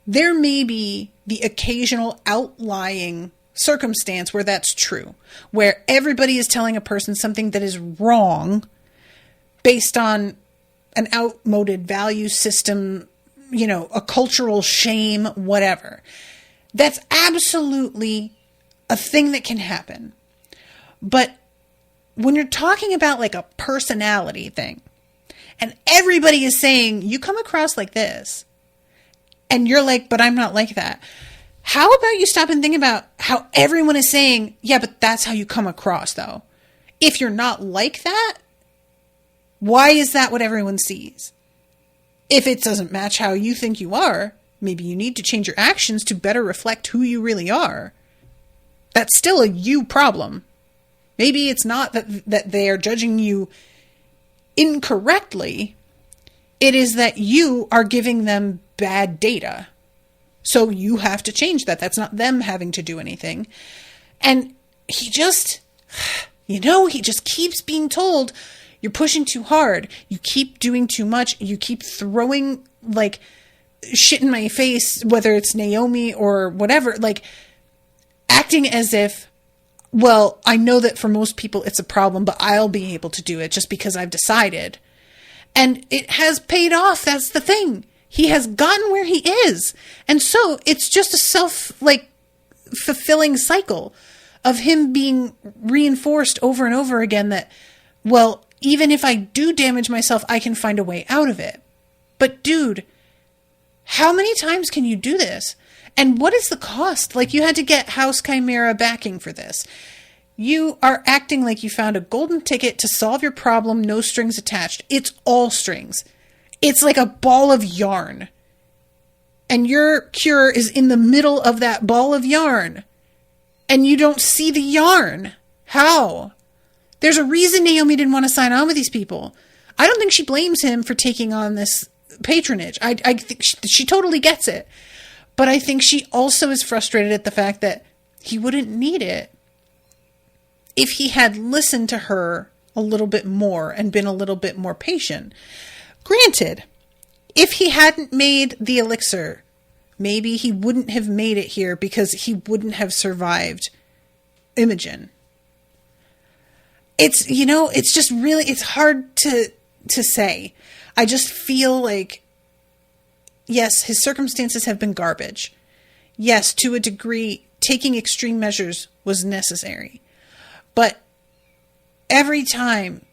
there may be the occasional outlying circumstance where that's true, where everybody is telling a person something that is wrong based on an outmoded value system, a cultural shame, whatever. That's absolutely a thing that can happen. But when you're talking about like a personality thing and everybody is saying you come across like this and you're like, but I'm not like that. How about you stop and think about how everyone is saying, yeah, but that's how you come across though. If you're not like that, why is that what everyone sees? If it doesn't match how you think you are, maybe you need to change your actions to better reflect who you really are. That's still a you problem. Maybe it's not that they are judging you incorrectly. It is that you are giving them bad data. So you have to change that. That's not them having to do anything. And he just keeps being told, you're pushing too hard. You keep doing too much. You keep throwing like shit in my face, whether it's Naomi or whatever, like acting as if, well, I know that for most people it's a problem, but I'll be able to do it just because I've decided. And it has paid off. That's the thing. He has gotten where he is. And so it's just a fulfilling cycle of him being reinforced over and over again that, well, even if I do damage myself, I can find a way out of it. But dude, how many times can you do this? And what is the cost? Like, you had to get House Chimera backing for this. You are acting like you found a golden ticket to solve your problem, no strings attached. It's all strings. It's like a ball of yarn. And your cure is in the middle of that ball of yarn. And you don't see the yarn. How? There's a reason Naomi didn't want to sign on with these people. I don't think she blames him for taking on this patronage. I think she totally gets it. But I think she also is frustrated at the fact that he wouldn't need it if he had listened to her a little bit more and been a little bit more patient. Granted, if he hadn't made the elixir, maybe he wouldn't have made it here because he wouldn't have survived Imogen. It's, it's just really, it's hard to say. I just feel like, yes, his circumstances have been garbage. Yes, to a degree, taking extreme measures was necessary. But every time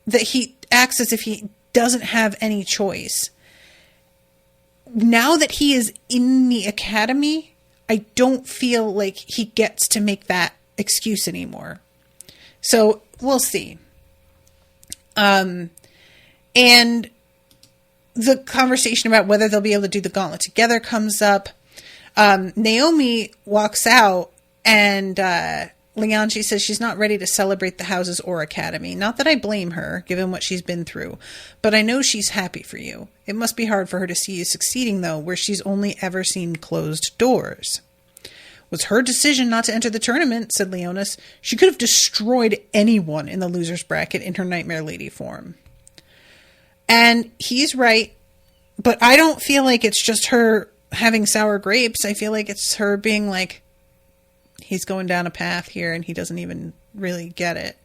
that he acts as if he doesn't have any choice, now that he is in the academy, I don't feel like he gets to make that excuse anymore. So we'll see. And the conversation about whether they'll be able to do the gauntlet together comes up. Naomi walks out and Leonchi says she's not ready to celebrate the houses or academy. Not that I blame her, given what she's been through, but I know she's happy for you. It must be hard for her to see you succeeding, though, where she's only ever seen closed doors. Was her decision not to enter the tournament, said Leonis. She could have destroyed anyone in the loser's bracket in her Nightmare Lady form. And he's right, but I don't feel like it's just her having sour grapes. I feel like it's her being like, he's going down a path here and he doesn't even really get it.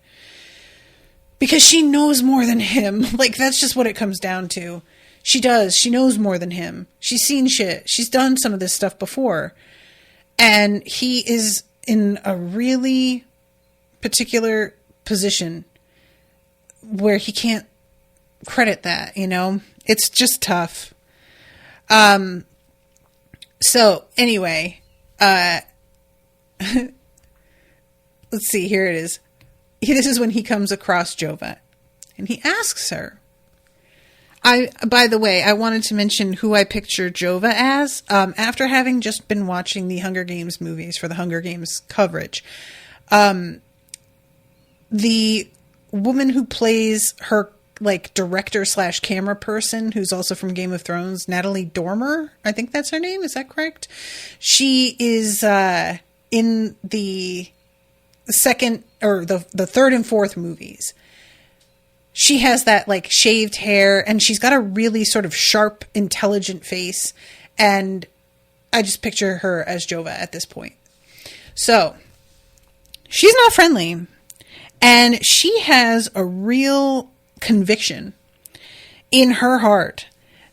Because she knows more than him. Like, that's just what it comes down to. She does. She knows more than him. She's seen shit. She's done some of this stuff before. And he is in a really particular position where he can't credit that, It's just tough. So, anyway, let's see, here it is. This is when he comes across Jova. And he asks her. By the way, I wanted to mention who I picture Jova as. After having just been watching the Hunger Games movies for the Hunger Games coverage, the woman who plays her like director / camera person, who's also from Game of Thrones, Natalie Dormer, I think that's her name. Is that correct? She is in the second or the third and fourth movies. She has that like shaved hair, and she's got a really sort of sharp, intelligent face. And I just picture her as Jova at this point. So she's not friendly, and she has a real conviction in her heart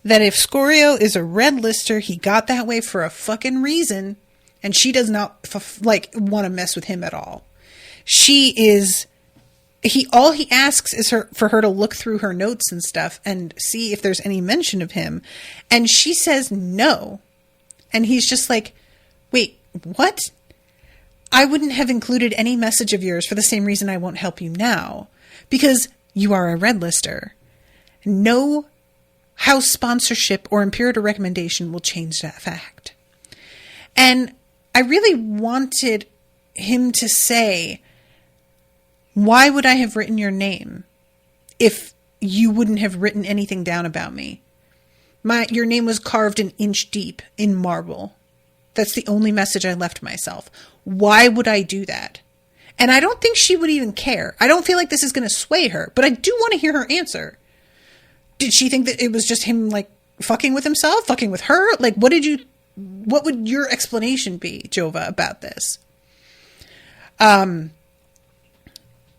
that if Scorio is a red lister, he got that way for a fucking reason, and she does not want to mess with him at all. All he asks is for her to look through her notes and stuff and see if there's any mention of him. And she says no. And he's just like, wait, what? I wouldn't have included any message of yours for the same reason I won't help you now. Because you are a red lister. No house sponsorship or imperator recommendation will change that fact. And I really wanted him to say, why would I have written your name if you wouldn't have written anything down about me? Your name was carved an inch deep in marble. That's the only message I left myself. Why would I do that? And I don't think she would even care. I don't feel like this is going to sway her, but I do want to hear her answer. Did she think that it was just him like fucking with himself, fucking with her? Like, what would your explanation be, Jova, about this?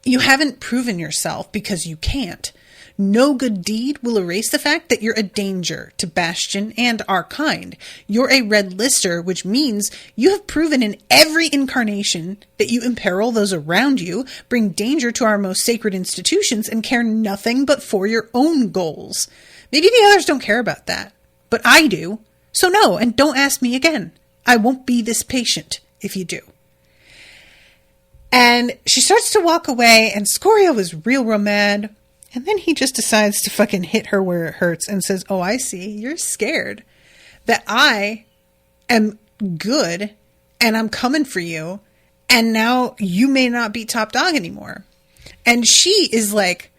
You haven't proven yourself because you can't. No good deed will erase the fact that you're a danger to Bastion and our kind. You're a red lister, which means you have proven in every incarnation that you imperil those around you, bring danger to our most sacred institutions, and care nothing but for your own goals. Maybe the others don't care about that, but I do. So no, and don't ask me again. I won't be this patient if you do. And she starts to walk away, and Scorio is real mad. And then he just decides to fucking hit her where it hurts and says, oh, I see. You're scared that I am good and I'm coming for you. And now you may not be top dog anymore. And she is like,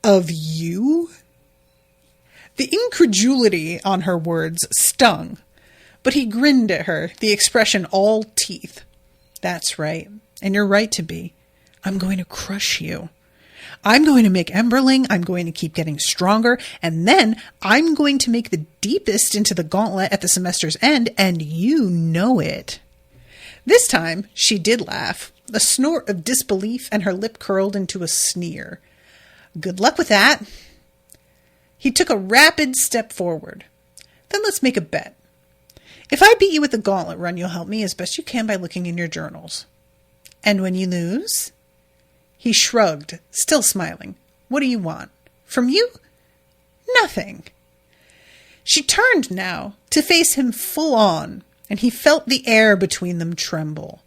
of you? The incredulity on her words stung. But he grinned at her, the expression all teeth. That's right. And you're right to be. I'm going to crush you. I'm going to make Emberling. I'm going to keep getting stronger. And then I'm going to make the deepest into the gauntlet at the semester's end. And you know it. This time she did laugh. A snort of disbelief, and her lip curled into a sneer. Good luck with that. He took a rapid step forward. Then let's make a bet. If I beat you with the gauntlet run, you'll help me as best you can by looking in your journals. And when you lose? He shrugged, still smiling. What do you want? From you? Nothing. She turned now to face him full on, and he felt the air between them tremble.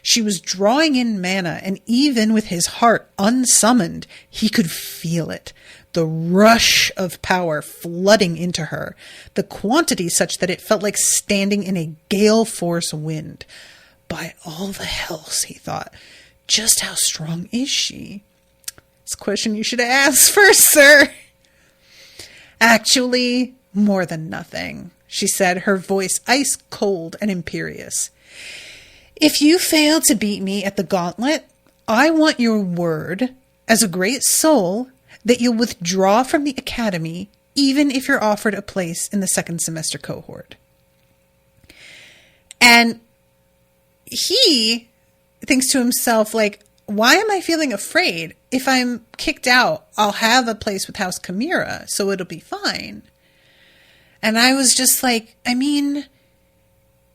She was drawing in mana, and even with his heart unsummoned, he could feel it. The rush of power flooding into her, the quantity such that it felt like standing in a gale force wind. By all the hells, he thought, just how strong is she? It's a question you should have asked first, sir. Actually, more than nothing, she said, her voice ice cold and imperious. If you fail to beat me at the gauntlet, I want your word, as a great soul, that you'll withdraw from the academy, even if you're offered a place in the second semester cohort. And he thinks to himself, like, why am I feeling afraid? If I'm kicked out, I'll have a place with House Chimera, so it'll be fine. And I was just like, I mean,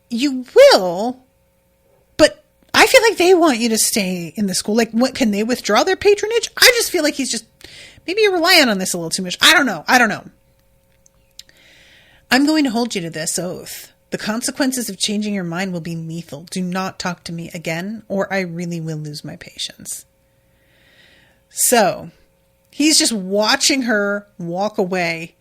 you will, but I feel like they want you to stay in the school. Like, what, can they withdraw their patronage? I just feel like he's just, maybe you're relying on this a little too much. I don't know. I'm going to hold you to this oath. The consequences of changing your mind will be lethal. Do not talk to me again, or I really will lose my patience. So, he's just watching her walk away.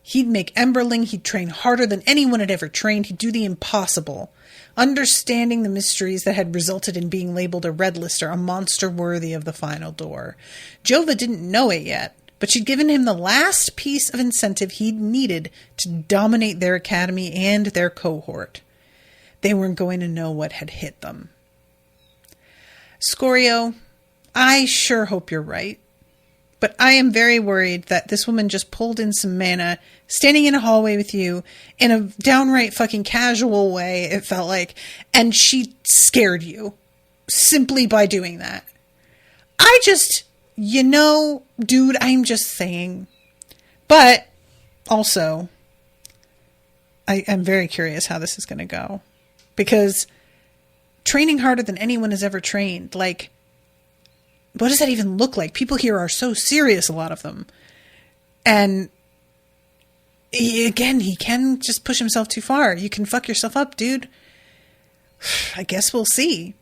He'd make Emberling. He'd train harder than anyone had ever trained. He'd do the impossible. Understanding the mysteries that had resulted in being labeled a red lister, a monster worthy of the final door. Jova didn't know it yet, but she'd given him the last piece of incentive he'd needed to dominate their academy and their cohort. They weren't going to know what had hit them. Scorio, I sure hope you're right. But I am very worried that this woman just pulled in some mana, standing in a hallway with you, in a downright fucking casual way, it felt like, and she scared you simply by doing that. Dude, I'm just saying. But also, I'm very curious how this is going to go. Because training harder than anyone has ever trained, like, what does that even look like? People here are so serious, a lot of them. And he can just push himself too far. You can fuck yourself up, dude. I guess we'll see.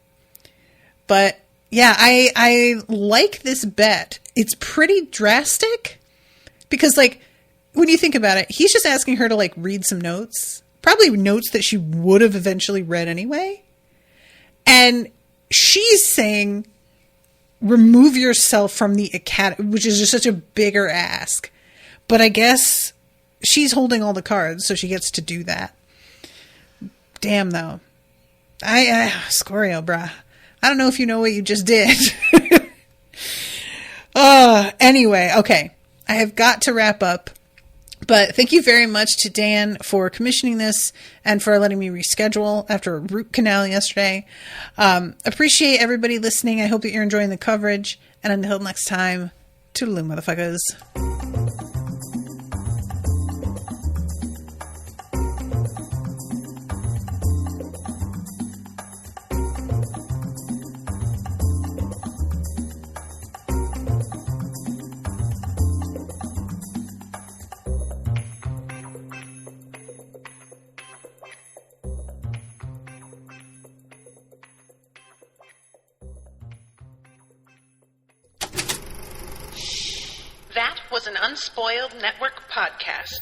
But yeah, I like this bet. It's pretty drastic because, like, when you think about it, he's just asking her to, like, read some notes, probably notes that she would have eventually read anyway. And she's saying, remove yourself from the academy, which is just such a bigger ask. But I guess she's holding all the cards, so she gets to do that. Damn, though. Scorio, bruh. I don't know if you know what you just did. Anyway, okay. I have got to wrap up. But thank you very much to Dan for commissioning this and for letting me reschedule after a root canal yesterday. Appreciate everybody listening. I hope that you're enjoying the coverage. And until next time, toodaloo, motherfuckers. That was an Unspoiled Network podcast.